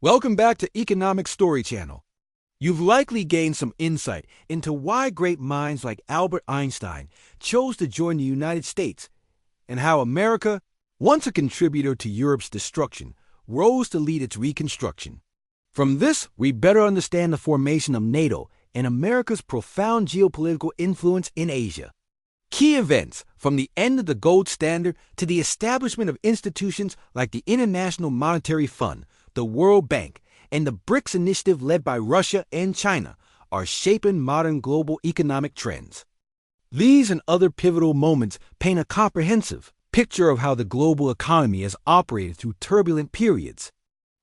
Welcome back to EconomicStory-Channel. You've likely gained some insight into why great minds like Albert Einstein chose to join the United States and how America, once a contributor to Europe's destruction, rose to lead its reconstruction. From this, we better understand the formation of NATO and America's profound geopolitical influence in Asia. Key events, from the end of the gold standard to the establishment of institutions like the International Monetary Fund, the World Bank, and the BRICS initiative led by Russia and China, are shaping modern global economic trends. These and other pivotal moments paint a comprehensive picture of how the global economy has operated through turbulent periods.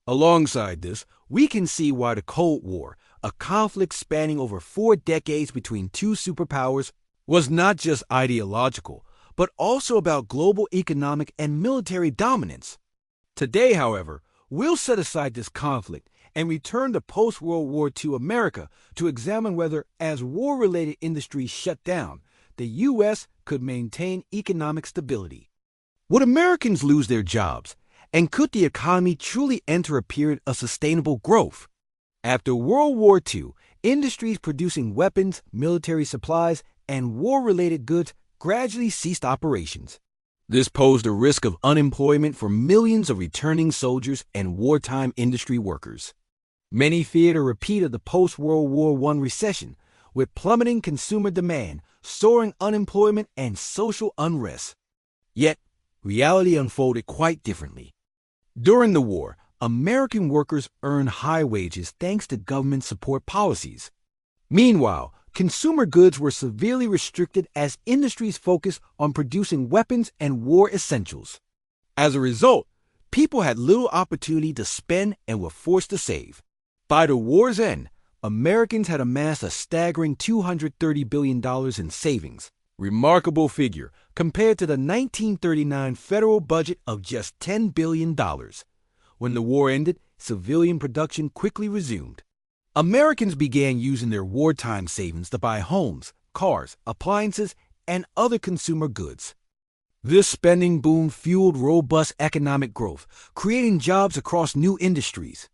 Alongside this, we can see why the Cold War, a conflict spanning over 4 decades between two superpowers, was not just ideological, but also about global economic and military dominance. Today, however, we'll set aside this conflict and return to post-World War II America to examine whether, as war-related industries shut down, the U.S. could maintain economic stability. Would Americans lose their jobs, and could the economy truly enter a period of sustainable growth? After World War II, industries producing weapons, military supplies, and war-related goods gradually ceased operations. This posed a risk of unemployment for millions of returning soldiers and wartime industry workers. Many feared a repeat of the post-World War I recession, with plummeting consumer demand, soaring unemployment, and social unrest. Yet, reality unfolded quite differently. During the war, American workers earned high wages thanks to government support policies. Meanwhile, consumer goods were severely restricted as industries focused on producing weapons and war essentials. As a result, people had little opportunity to spend and were forced to save. By the war's end, Americans had amassed a staggering $230 billion in savings, remarkable figure compared to the 1939 federal budget of just $10 billion. When the war ended, civilian production quickly resumed. Americans began using their wartime savings to buy homes, cars, appliances, and other consumer goods. This spending boom fueled robust economic growth, creating jobs across new industries.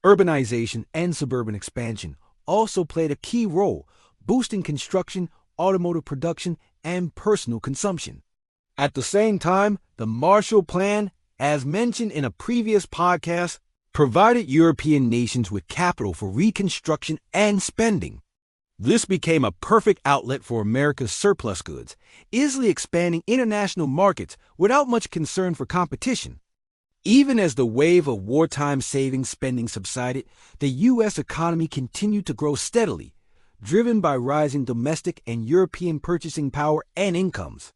Urbanization and suburban expansion also played a key role, boosting construction, automotive production, and personal consumption. At the same time, the Marshall Plan, as mentioned in a previous podcast, provided European nations with capital for reconstruction and spending. This became a perfect outlet for America's surplus goods, easily expanding international markets without much concern for competition. Even as the wave of wartime savings spending subsided, the U.S. economy continued to grow steadily, driven by rising domestic and European purchasing power and incomes.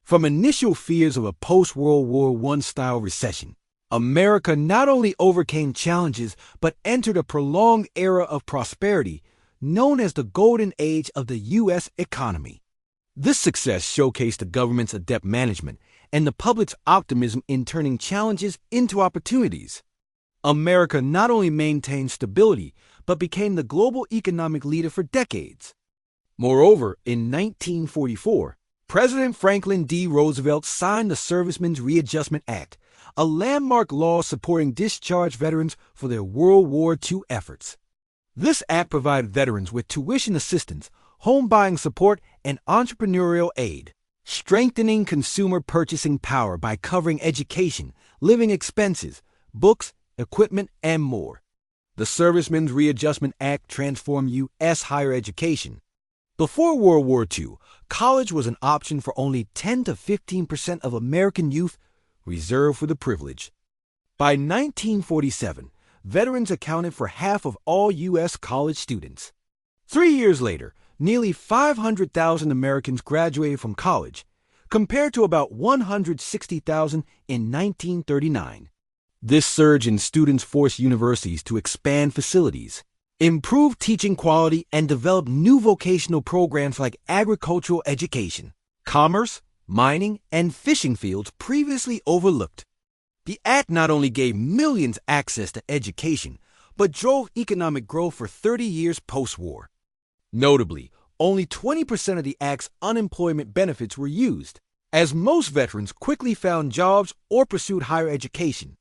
From initial fears of a post-World War I style recession, America not only overcame challenges but entered a prolonged era of prosperity known as the Golden Age of the U.S. economy. This success showcased the government's adept management and the public's optimism in turning challenges into opportunities. America not only maintained stability but became the global economic leader for decades. Moreover, in 1944, President Franklin D. Roosevelt signed the Servicemen's Readjustment Act, a landmark law supporting discharged veterans for their World War II efforts. This act provided veterans with tuition assistance, home buying support, and entrepreneurial aid, strengthening consumer purchasing power by covering education, living expenses, books, equipment, and more. The Servicemen's Readjustment Act transformed U.S. higher education. Before World War II, college was an option for only 10 to 15% of American youth, reserved for the privileged. By 1947, veterans accounted for half of all U.S. college students. 3 years later, nearly 500,000 Americans graduated from college, compared to about 160,000 in 1939. This surge in students forced universities to expand facilities, improve teaching quality, and develop new vocational programs like agricultural education, commerce, mining, and fishing fields previously overlooked. The act not only gave millions access to education, but drove economic growth for 30 years post-war. Notably, only 20% of the act's unemployment benefits were used, as most veterans quickly found jobs or pursued higher education.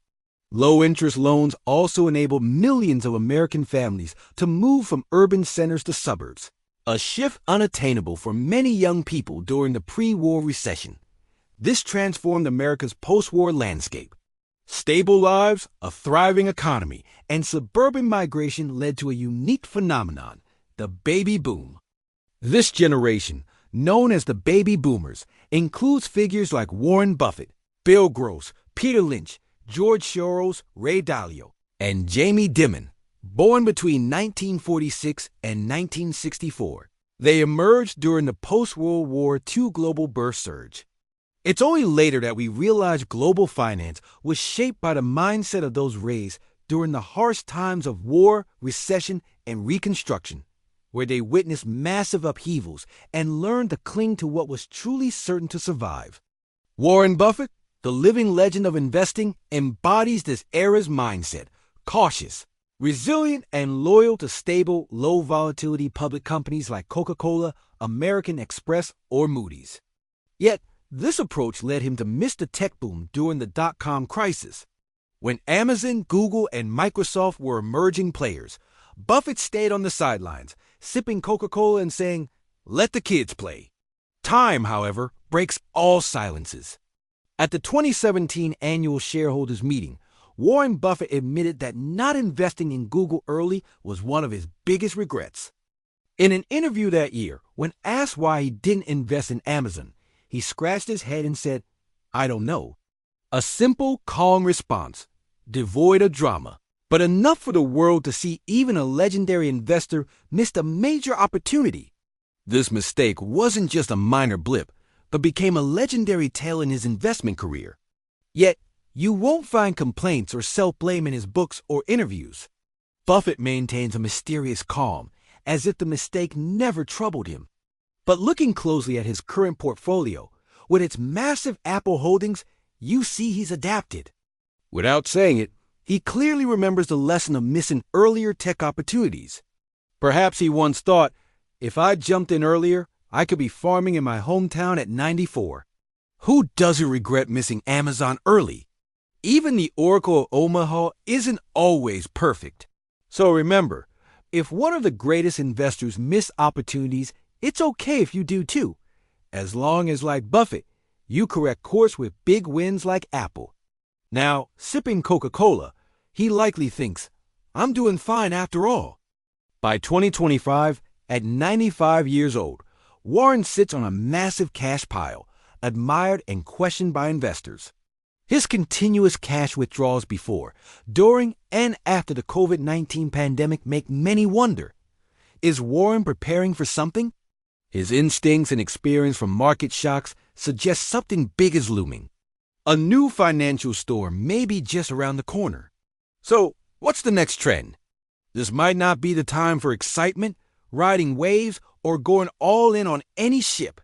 Low-interest loans also enabled millions of American families to move from urban centers to suburbs, a shift unattainable for many young people during the pre-war recession. This transformed America's post-war landscape. Stable lives, a thriving economy, and suburban migration led to a unique phenomenon, the baby boom. This generation, known as the baby boomers, includes figures like Warren Buffett, Bill Gross, Peter Lynch, George Soros, Ray Dalio, and Jamie Dimon, born between 1946 and 1964. They emerged during the post-World War II global birth surge. It's only later that we realize global finance was shaped by the mindset of those raised during the harsh times of war, recession, and Reconstruction, where they witnessed massive upheavals and learned to cling to what was truly certain to survive. Warren Buffett, the living legend of investing, embodies this era's mindset, cautious, resilient, and loyal to stable, low-volatility public companies like Coca-Cola, American Express, or Moody's. Yet, this approach led him to miss the tech boom during the dot-com crisis. When Amazon, Google, and Microsoft were emerging players, Buffett stayed on the sidelines, sipping Coca-Cola and saying, "Let the kids play." Time, however, breaks all silences. At the 2017 annual shareholders meeting, Warren Buffett admitted that not investing in Google early was one of his biggest regrets. In an interview that year, when asked why he didn't invest in Amazon, he scratched his head and said, "I don't know." A simple, calm response, devoid of drama, but enough for the world to see even a legendary investor missed a major opportunity. This mistake wasn't just a minor blip, but became a legendary tale in his investment career. Yet, you won't find complaints or self-blame in his books or interviews. Buffett maintains a mysterious calm, as if the mistake never troubled him. But looking closely at his current portfolio, with its massive Apple holdings, you see he's adapted. Without saying it, he clearly remembers the lesson of missing earlier tech opportunities. Perhaps he once thought, if I jumped in earlier, I could be farming in my hometown at 94. Who doesn't regret missing Amazon early? Even the Oracle of Omaha isn't always perfect. So remember, if one of the greatest investors miss opportunities, it's okay if you do too, as long as, like Buffett, you correct course with big wins like Apple. Now, sipping Coca-Cola, he likely thinks, "I'm doing fine after all." By 2025, at 95 years old, Warren sits on a massive cash pile, admired and questioned by investors. His continuous cash withdrawals before, during, and after the COVID-19 pandemic make many wonder. Is Warren preparing for something? His instincts and experience from market shocks suggest something big is looming. A new financial storm may be just around the corner. So, what's the next trend? This might not be the time for excitement, riding waves, or going all in on any ship.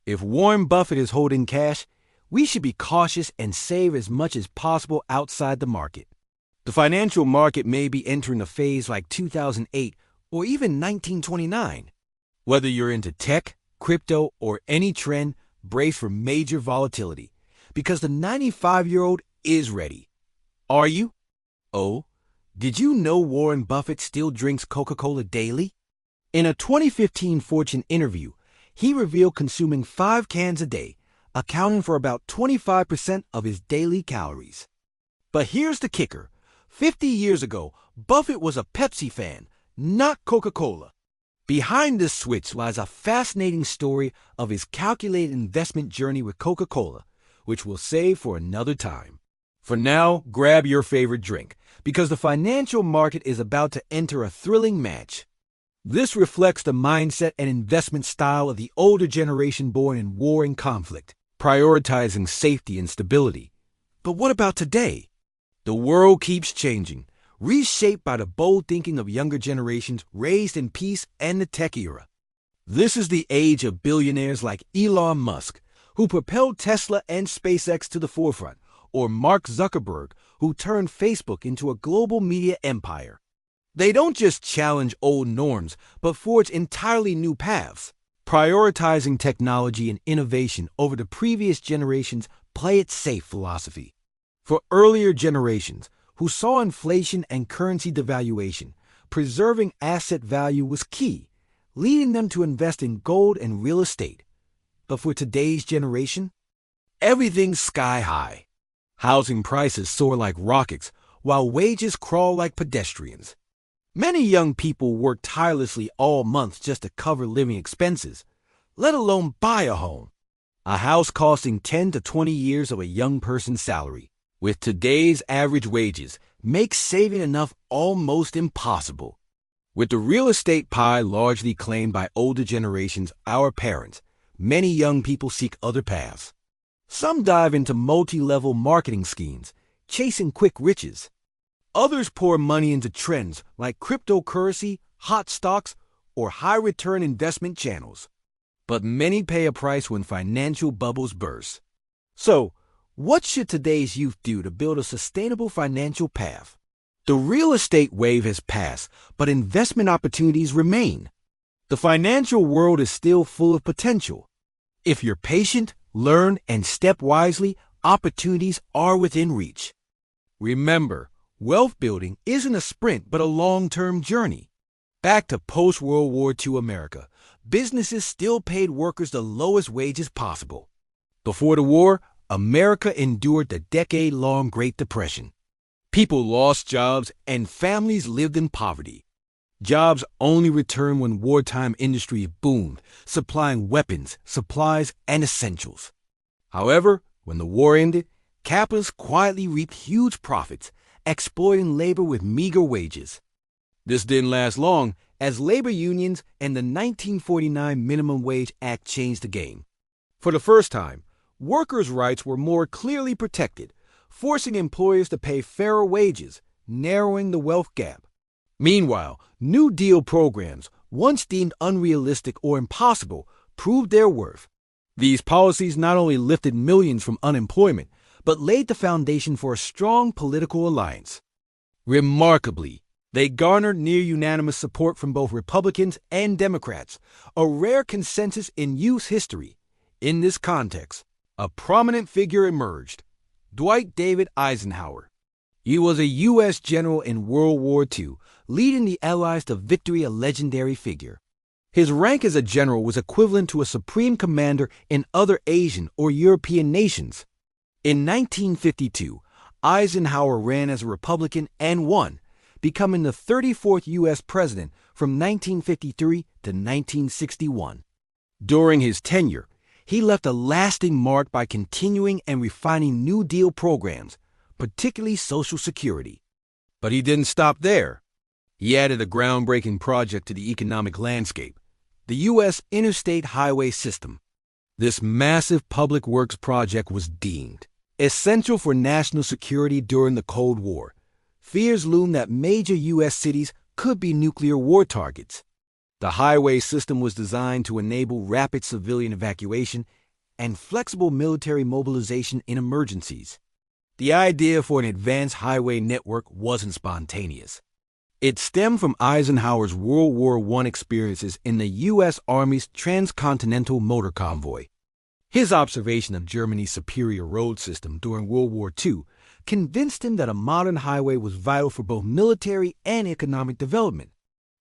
If Warren Buffett is holding cash, we should be cautious and save as much as possible outside the market. The financial market may be entering a phase like 2008 or even 1929. Whether you're into tech, crypto, or any trend, brace for major volatility, because the 95-year-old is ready. Are you? Oh, did you know Warren Buffett still drinks Coca-Cola daily? In a 2015 Fortune interview, he revealed consuming 5 cans a day, accounting for about 25% of his daily calories. But here's the kicker. 50 years ago, Buffett was a Pepsi fan, not Coca-Cola. Behind this switch lies a fascinating story of his calculated investment journey with Coca-Cola, which we'll save for another time. For now, grab your favorite drink, because the financial market is about to enter a thrilling match. This reflects the mindset and investment style of the older generation born in war and conflict, prioritizing safety and stability. But what about today? The world keeps changing, reshaped by the bold thinking of younger generations raised in peace and the tech era. This is the age of billionaires like Elon Musk, who propelled Tesla and SpaceX to the forefront, or Mark Zuckerberg, who turned Facebook into a global media empire. They don't just challenge old norms, but forge entirely new paths, prioritizing technology and innovation over the previous generation's play-it-safe philosophy. For earlier generations, who saw inflation and currency devaluation. Preserving asset value was key, leading them to invest in gold and real estate. But for today's generation, everything's sky high. Housing prices soar like rockets, while wages crawl like pedestrians. Many young people work tirelessly all month just to cover living expenses, let alone buy a home. A house costing 10 to 20 years of a young person's salary, with today's average wages, makes saving enough almost impossible. With the real estate pie largely claimed by older generations, our parents, many young people seek other paths. Some dive into multi-level marketing schemes, chasing quick riches. Others pour money into trends like cryptocurrency, hot stocks, or high-return investment channels. But many pay a price when financial bubbles burst. So, what should today's youth do to build a sustainable financial path? The real estate wave has passed, but investment opportunities remain. The financial world is still full of potential. If you're patient, learn, and step wisely, opportunities are within reach. Remember, wealth building isn't a sprint but a long-term journey. Back to post-World War II America, businesses still paid workers the lowest wages possible. Before the war, America endured the decade-long Great Depression. People lost jobs and families lived in poverty. Jobs only returned when wartime industry boomed, supplying weapons, supplies, and essentials. However, when the war ended, capitalists quietly reaped huge profits, exploiting labor with meager wages. This didn't last long, as labor unions and the 1949 Minimum Wage Act changed the game. For the first time, workers' rights were more clearly protected, forcing employers to pay fairer wages, narrowing the wealth gap. Meanwhile, New Deal programs, once deemed unrealistic or impossible, proved their worth. These policies not only lifted millions from unemployment, but laid the foundation for a strong political alliance. Remarkably, they garnered near-unanimous support from both Republicans and Democrats, a rare consensus in U.S. history. In this context, a prominent figure emerged: Dwight David Eisenhower. He was a U.S. general in World War II, leading the Allies to victory, a legendary figure. His rank as a general was equivalent to a supreme commander in other Asian or European nations. In 1952, Eisenhower ran as a Republican and won, becoming the 34th U.S. president from 1953 to 1961. During his tenure, he left a lasting mark by continuing and refining New Deal programs, particularly Social Security. But he didn't stop there. He added a groundbreaking project to the economic landscape: the U.S. Interstate Highway System. This massive public works project was deemed essential for national security during the Cold War. Fears loomed that major U.S. cities could be nuclear war targets. The highway system was designed to enable rapid civilian evacuation and flexible military mobilization in emergencies. The idea for an advanced highway network wasn't spontaneous. It stemmed from Eisenhower's World War I experiences in the U.S. Army's transcontinental motor convoy. His observation of Germany's superior road system during World War II convinced him that a modern highway was vital for both military and economic development.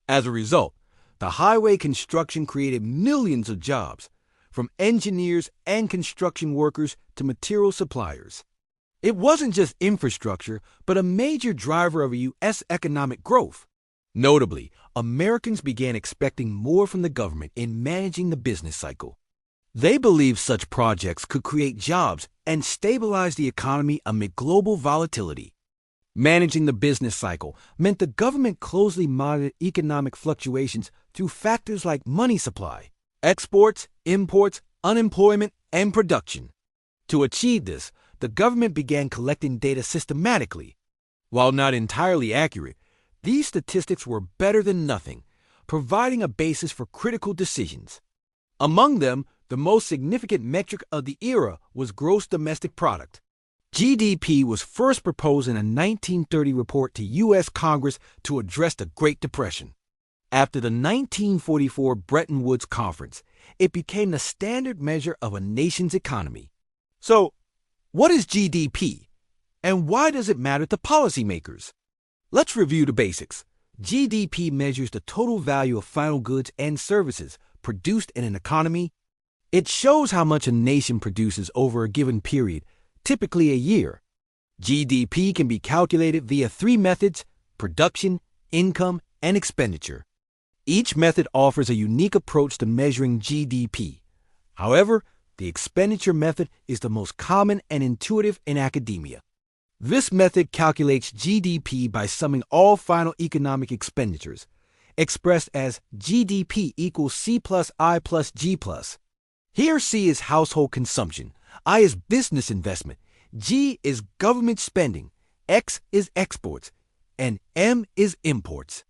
As a result, the highway construction created millions of jobs, from engineers and construction workers to material suppliers. It wasn't just infrastructure, but a major driver of U.S. economic growth. Notably, Americans began expecting more from the government in managing the business cycle. They believed such projects could create jobs and stabilize the economy amid global volatility. Managing the business cycle meant the government closely monitored economic fluctuations through factors like money supply, exports, imports, unemployment, and production. To achieve this, the government began collecting data systematically. While not entirely accurate, these statistics were better than nothing, providing a basis for critical decisions. Among them, the most significant metric of the era was gross domestic product. GDP was first proposed in a 1930 report to U.S. Congress to address the Great Depression. After the 1944 Bretton Woods Conference, it became the standard measure of a nation's economy. So, what is GDP? And why does it matter to policymakers? Let's review the basics. GDP measures the total value of final goods and services produced in an economy. It shows how much a nation produces over a given period, typically a year. GDP can be calculated via three methods: production, income, and expenditure. Each method offers a unique approach to measuring GDP. However, the expenditure method is the most common and intuitive in academia. This method calculates GDP by summing all final economic expenditures, expressed as GDP equals C plus I plus G plus. Here C is household consumption, I is business investment, G is government spending, X is exports, and M is imports.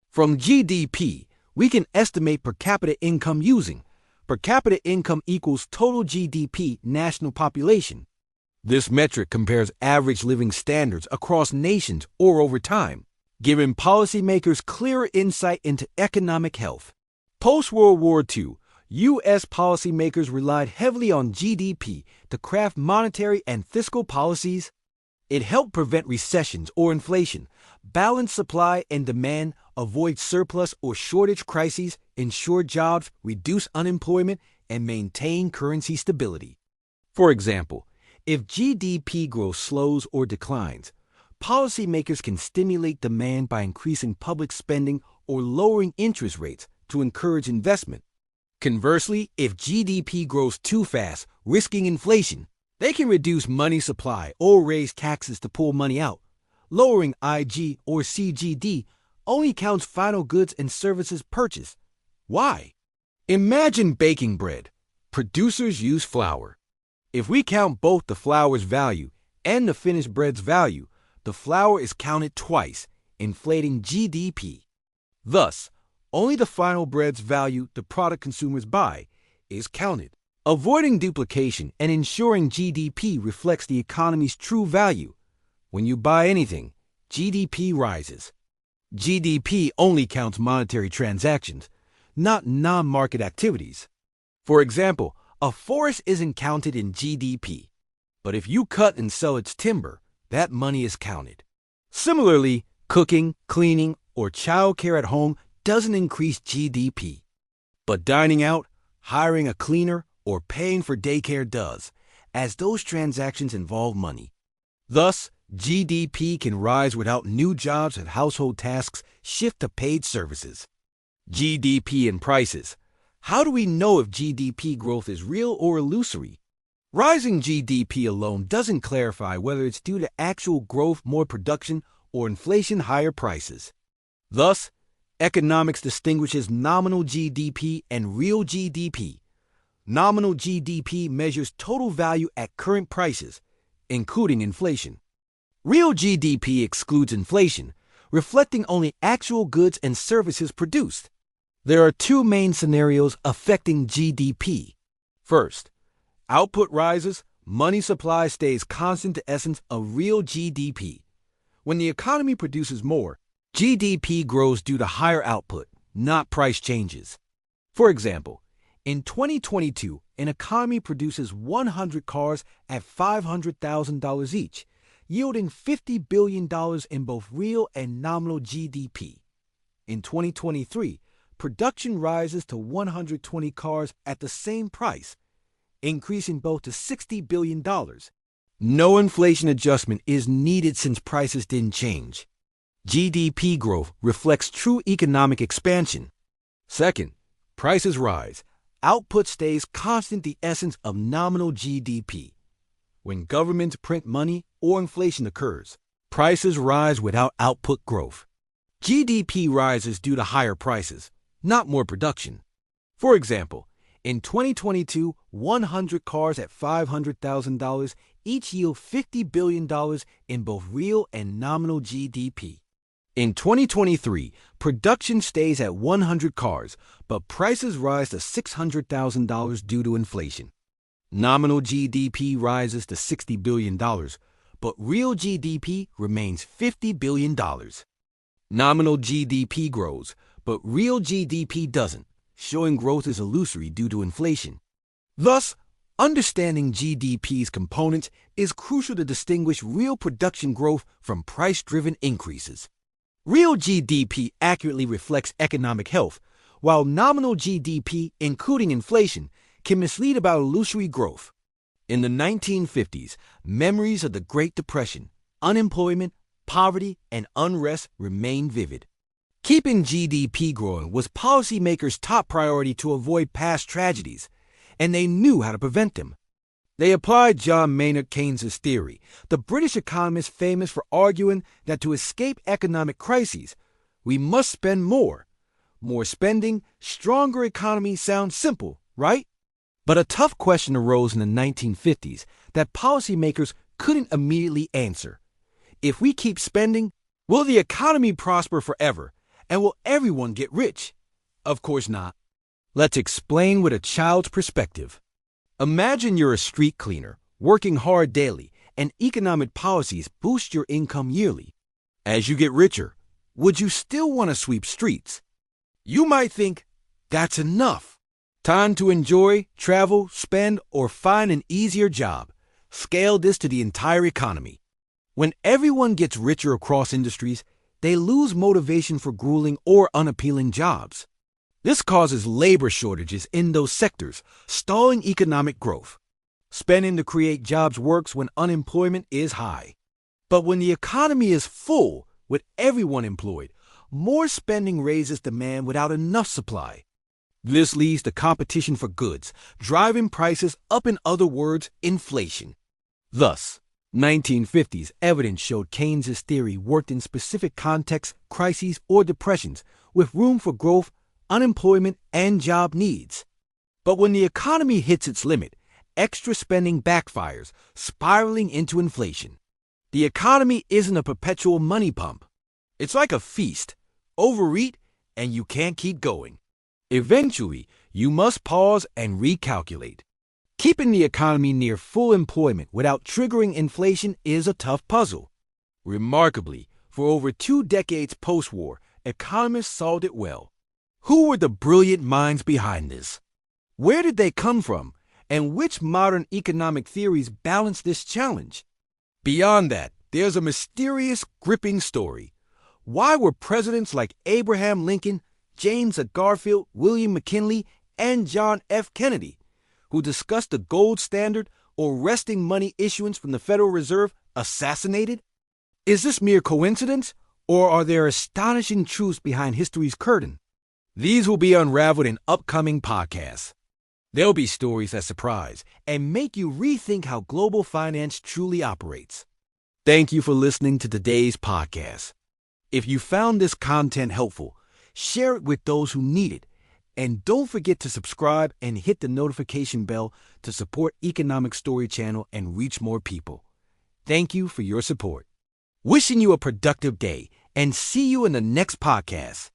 From GDP, we can estimate per capita income using per capita income equals total GDP national population. This metric compares average living standards across nations or over time, giving policymakers clearer insight into economic health. Post-World War II, U.S. policymakers relied heavily on GDP to craft monetary and fiscal policies. It helped prevent recessions or inflation, balance supply and demand, avoid surplus or shortage crises, ensure jobs, reduce unemployment, and maintain currency stability. For example, if GDP growth slows or declines, policymakers can stimulate demand by increasing public spending or lowering interest rates to encourage investment. Conversely, if GDP grows too fast, risking inflation, they can reduce money supply or raise taxes to pull money out. Lowering IG or CGD only counts final goods and services purchased. Why? Imagine baking bread. Producers use flour. If we count both the flour's value and the finished bread's value, the flour is counted twice, inflating GDP. Thus, only the final bread's value, the product consumers buy, is counted. Avoiding duplication and ensuring GDP reflects the economy's true value. When you buy anything, GDP rises. GDP only counts monetary transactions, not non-market activities. For example, a forest isn't counted in GDP, but if you cut and sell its timber, that money is counted. Similarly, cooking, cleaning, or childcare at home doesn't increase GDP. But dining out, hiring a cleaner, or paying for daycare does, as those transactions involve money. Thus, GDP can rise without new jobs and household tasks shift to paid services. GDP and prices. How do we know if GDP growth is real or illusory? Rising GDP alone doesn't clarify whether it's due to actual growth, more production, or inflation, higher prices. Thus, economics distinguishes nominal GDP and real GDP. Nominal GDP measures total value at current prices, including inflation. Real GDP excludes inflation, reflecting only actual goods and services produced. There are two main scenarios affecting GDP. First, output rises, money supply stays constant, the essence of real GDP. When the economy produces more, GDP grows due to higher output, not price changes. For example, in 2022, an economy produces 100 cars at $500,000 each, yielding $50 billion in both real and nominal GDP. In 2023, production rises to 120 cars at the same price, increasing both to $60 billion. No inflation adjustment is needed since prices didn't change. GDP growth reflects true economic expansion. Second, prices rise. Output stays constant, the essence of nominal GDP. When governments print money or inflation occurs, prices rise without output growth. GDP rises due to higher prices, not more production. For example, in 2022, 100 cars at $500,000 each yield $50 billion in both real and nominal GDP. In 2023, production stays at 100 cars, but prices rise to $600,000 due to inflation. Nominal GDP rises to $60 billion, but real GDP remains $50 billion. Nominal GDP grows, but real GDP doesn't, showing growth is illusory due to inflation. Thus, understanding GDP's components is crucial to distinguish real production growth from price-driven increases. Real GDP accurately reflects economic health, while nominal GDP, including inflation, can mislead about illusory growth. In the 1950s, memories of the Great Depression, unemployment, poverty, and unrest remain vivid. Keeping GDP growing was policymakers' top priority to avoid past tragedies, and they knew how to prevent them. They applied John Maynard Keynes' theory, the British economist famous for arguing that to escape economic crises, we must spend more. More spending, stronger economy sounds simple, right? But a tough question arose in the 1950s that policymakers couldn't immediately answer. If we keep spending, will the economy prosper forever? And will everyone get rich? Of course not. Let's explain with a child's perspective. Imagine you're a street cleaner, working hard daily, and economic policies boost your income yearly. As you get richer, would you still want to sweep streets? You might think, that's enough. Time to enjoy, travel, spend, or find an easier job. Scale this to the entire economy. When everyone gets richer across industries, they lose motivation for grueling or unappealing jobs. This causes labor shortages in those sectors, stalling economic growth. Spending to create jobs works when unemployment is high. But when the economy is full, with everyone employed, more spending raises demand without enough supply. This leads to competition for goods, driving prices up, in other words, inflation. Thus, 1950s evidence showed Keynes' theory worked in specific contexts, crises, or depressions, with room for growth, unemployment, and job needs. But when the economy hits its limit, extra spending backfires, spiraling into inflation. The economy isn't a perpetual money pump. It's like a feast. Overeat, and you can't keep going. Eventually, you must pause and recalculate. Keeping the economy near full employment without triggering inflation is a tough puzzle. Remarkably, for over 2 decades post-war, economists solved it well. Who were the brilliant minds behind this? Where did they come from? And which modern economic theories balance this challenge? Beyond that, there's a mysterious, gripping story. Why were presidents like Abraham Lincoln, James Garfield, William McKinley, and John F. Kennedy, who discussed the gold standard or wresting money issuance from the Federal Reserve, assassinated? Is this mere coincidence, or are there astonishing truths behind history's curtain? These will be unraveled in upcoming podcasts. There'll be stories that surprise and make you rethink how global finance truly operates. Thank you for listening to today's podcast. If you found this content helpful, share it with those who need it. And don't forget to subscribe and hit the notification bell to support Economic Story Channel and reach more people. Thank you for your support. Wishing you a productive day and see you in the next podcast.